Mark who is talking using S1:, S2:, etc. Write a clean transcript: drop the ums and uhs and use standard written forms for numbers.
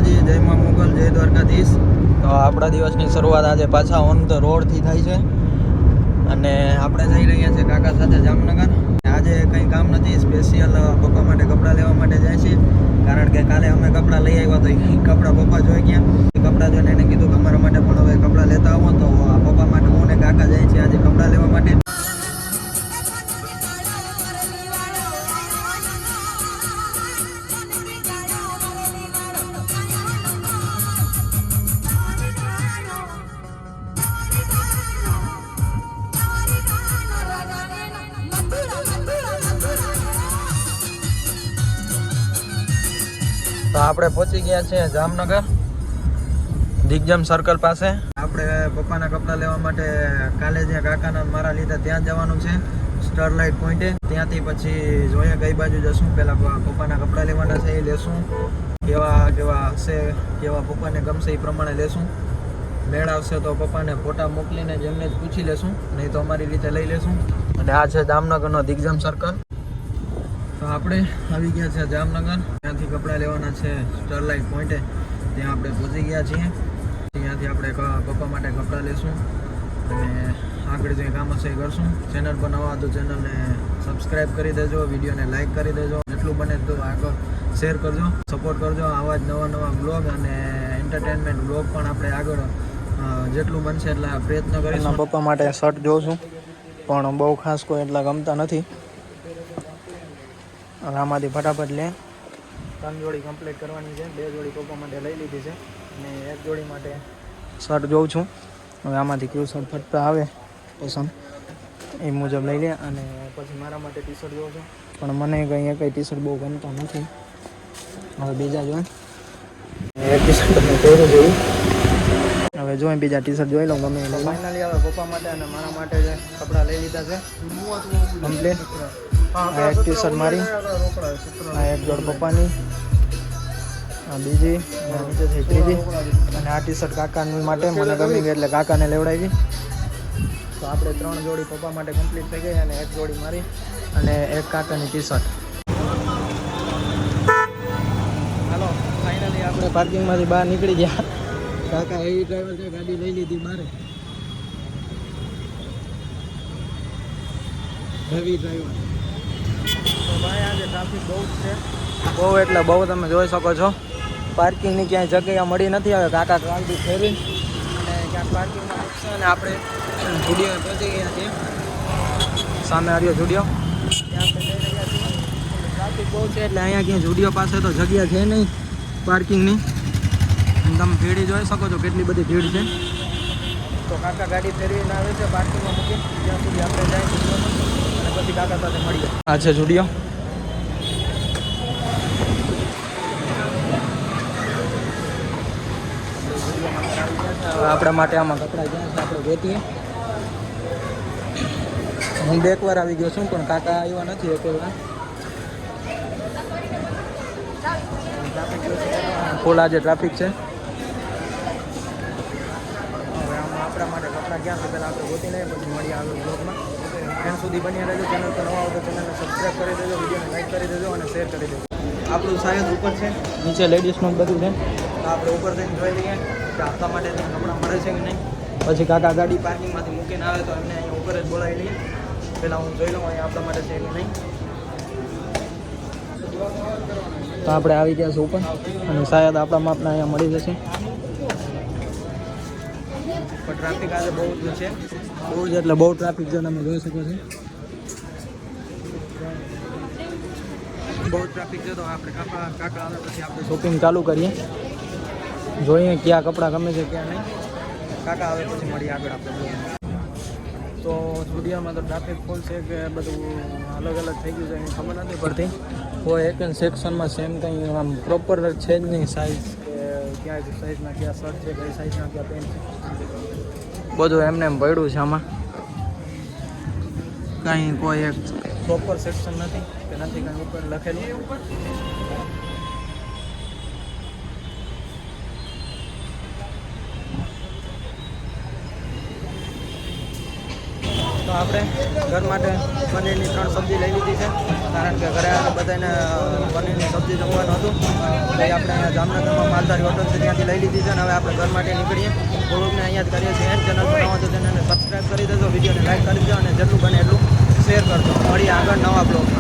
S1: માતાજી, જય મા મોગલ, જય દ્વારકાધીશ. તો આપણા દિવસની શરૂઆત આજે પાછા ઓન ધ રોડથી થાય છે અને આપણે જઈ રહ્યા છીએ કાકા સાથે જામનગર. આજે કંઈ કામ નથી, સ્પેશિયલ પપ્પા માટે કપડાં લેવા માટે જાય છે. કારણ કે કાલે અમે કપડાં લઈ આવ્યા તો એ કપડાં પપ્પા જોઈ ગયા. કપડાં જોઈને એને કીધું કે અમારા માટે પણ હવે કપડાં લેતા આવો. તો પપ્પા માટે હું ને કાકા જાય છે આજે કપડાં લેવા માટે. તો આપણે પહોંચી ગયા છે જામનગર દિગ્જમ સર્કલ પાસે. આપણે પપ્પાના કપડાં લેવા માટે કાલે જ્યાં કાકાના મારા લીધા ત્યાં જવાનું છે, સ્ટરલાઇટ પોઈન્ટે. ત્યાંથી પછી જોઈએ કઈ બાજુ જશું. પહેલાં પપ્પાના કપડાં લેવાના છે એ લેશું, કેવા હશે, કેવા પપ્પાને ગમશે એ પ્રમાણે લેશું. મેળ આવશે તો પપ્પાને ફોટા મોકલીને જેમને જ પૂછી લેશું, નહીં તો અમારી રીતે લઈ લેશું. અને આ છે જામનગરનો દિગ્જમ સર્કલ. તો આપણે આવી ગયા છે જામનગર. ત્યાંથી કપડાં લેવાના છે સ્ટરલાઇટ પોઈન્ટે. ત્યાં આપણે પહોંચી ગયા છીએ. ત્યાંથી આપણે પપ્પા માટે કપડાં લેશું અને આગળ જે કામ હશે એ કરશું. ચેનલ પર નવા તો ચેનલને સબસ્ક્રાઈબ કરી દેજો, વિડીયોને લાઇક કરી દેજો, જેટલું બને તો આગળ શેર કરજો, સપોર્ટ કરજો. આવા જ નવા બ્લોગ અને એન્ટરટેનમેન્ટ બ્લોગ પણ આપણે આગળ જેટલું બનશે એટલા પ્રયત્ન કરીશું. પપ્પા માટે શર્ટ જોઉં છું પણ બહુ ખાસ કોઈ એટલા ગમતા નથી. અને આમાંથી ફટાફટ લે. 3 જોડી કમ્પ્લીટ કરવાની છે. 2 જોડી પપ્પા માટે લઈ લીધી છે અને 1 જોડી માટે શર્ટ જોઉં છું. હવે આમાંથી કયું શર્ટ ફટતા આવે પસંદ એ મુજબ લઈ લે. અને પછી મારા માટે ટી શર્ટ જોઉં છું પણ મને કંઈ ટી શર્ટ બહુ ગમતા નથી. હવે બીજા જોઈ એક ટી શર્ટ પહેરું જોયું. હવે જોઈ બીજા ટી શર્ટ જોઈ લઉં ગમે. ફાઇનલી હવે પપ્પા માટે અને મારા માટે જે કપડાં લઈ લીધા છે કમ્પ્લીટ. આ એક ટી શર્ટ મારી, આ એક જોડ પપ્પાની, આ બીજી, નીચેથી ત્રીજી, અને આ ટી શર્ટ કાકાની માટે મને ગમી ગઈ એટલે કાકાને લેવડાવી. તો આપણે 3 જોડી પપ્પા માટે કમ્પ્લીટ થઈ ગઈ અને 1 જોડી મારી અને 1 કાકાની ટી શર્ટ. હાલો ફાઇનલી આપણે પાર્કિંગમાંથી બહાર નીકળી ગયા. કાકા હેવી ડ્રાઈવર છે, ગાડી લઈ લીધી મારે. Heavy driver. તો ભાઈ આજે ટ્રાફિક બહુ જ છે, બહુ એટલે બહુ. તમે જોઈ શકો છો પાર્કિંગની ક્યાંય જગ્યા મળી નથી. હવે કાકા ક્રાંતિ ફેરવી અને ક્યાંક પાર્કિંગમાં મૂકશે અને આપણે જુડિયો પહોંચી ગયા છીએ. સામે આવ્યો જુડિયો, ત્યાં આપણે જઈ રહ્યા છીએ. ટ્રાફિક બહુ છે એટલે અહીંયા ક્યાંય જુડિયો પાસે તો જગ્યા છે નહીં પાર્કિંગની. તમે ભીડ જોઈ શકો છો કેટલી બધી ભીડ છે. તો કાકા ગાડી ફેરવીને આવે છે પાર્કિંગમાં મૂકી, ત્યાં સુધી આપણે જાય અને પછી કાકા સાથે મળીએ. આ છે જુડિયો. આપણા માટે આમાં કપડાં ક્યાં છે આપણે ગોતીએ. હું 2 વાર આવી ગયો છું પણ કાકા આવ્યા નથી એક વાર. ફૂલ આજે ટ્રાફિક છે. હવે આમાં આપણા માટે કપડાં ક્યાં છે પહેલાં આપણે ગોતી લઈએ, પછી મળીએ આગળ બ્લોગમાં. એન્ડ સુધી બની રહેજો. ચેનલ પર નવા આવો તો ચેનલને સબસ્ક્રાઈબ કરી દેજો, વિડીયોને લાઈક કરી દેજો અને શેર કરી દેજો. આપણું સાયદ ઉપર છે, નીચે લેડીઝનું બધું છે. તો આપણે ઉપર જઈને જોઈ લઈએ કે આપણા માટે કપડાં મળે છે કે નહીં. પછી કાકા ગાડી પાર્કિંગમાંથી મૂકીને આવે તો એમને અહીંયા ઉપર જ બોલાવી લઈએ. પહેલાં હું જોઈ લઉં અહીંયા આપણા માટે છે કે નહીં. તો આપણે આવી ગયા છે ઉપર અને શાયદ આપણા માપના અહીંયા મળી જશે. પણ ટ્રાફિક આજે બહુ જ છે, બહુ જ એટલે બહુ ટ્રાફિક છે. તમે જોઈ શકો છો બહુ ટ્રાફિક છે. તો આપણે કાકા આવે પછી આપણે શોપિંગ ચાલુ કરીએ, જોઈએ ક્યાં કપડાં ગમે છે ક્યાં નહીં. કાકા આવે પછી મળીએ આગળ આપણે. તો સ્ટુડિયોમાં તો ટ્રાફિક ફૂલ છે કે બધું અલગ અલગ થઈ ગયું છે એની ખબર નથી પડતી. કોઈ એક સેક્શનમાં સેમ કંઈ આમ પ્રોપર છે જ નહીં. સાઇઝ કે ક્યાં સાઇઝના ક્યાં શર્ટ છે, કઈ સાઇઝના ક્યાં પેન્ટ છે, બધું એમને એમ પડ્યું છે. આમાં કંઈ કોઈ એક પ્રોપર સેક્શન નથી કે નથી કંઈ ઉપર લખેલું. તો તો આપણે ઘર માટે પનીરની 3 સબ્જી લઈ લીધી છે, કારણ કે ઘરે બધાને પનીરની સબ્જી જમવાનું હતું. તો એ આપણે અહીંયા જામનગરમાં માલધારી હોટલ છે ત્યાંથી લઈ લીધી છે. અને હવે આપણે ઘર માટે નીકળીએ. વ્લોગને અહીંયા જ કરીએ છીએ. ચેનલ બનાવો તો ચેનલને સબસ્ક્રાઈબ કરી દેજો, વિડીયોને લાઈક કરી દેજો અને જેટલું બને એટલું શેર કરજો. મળીએ આગળ નવા બ્લોગમાં.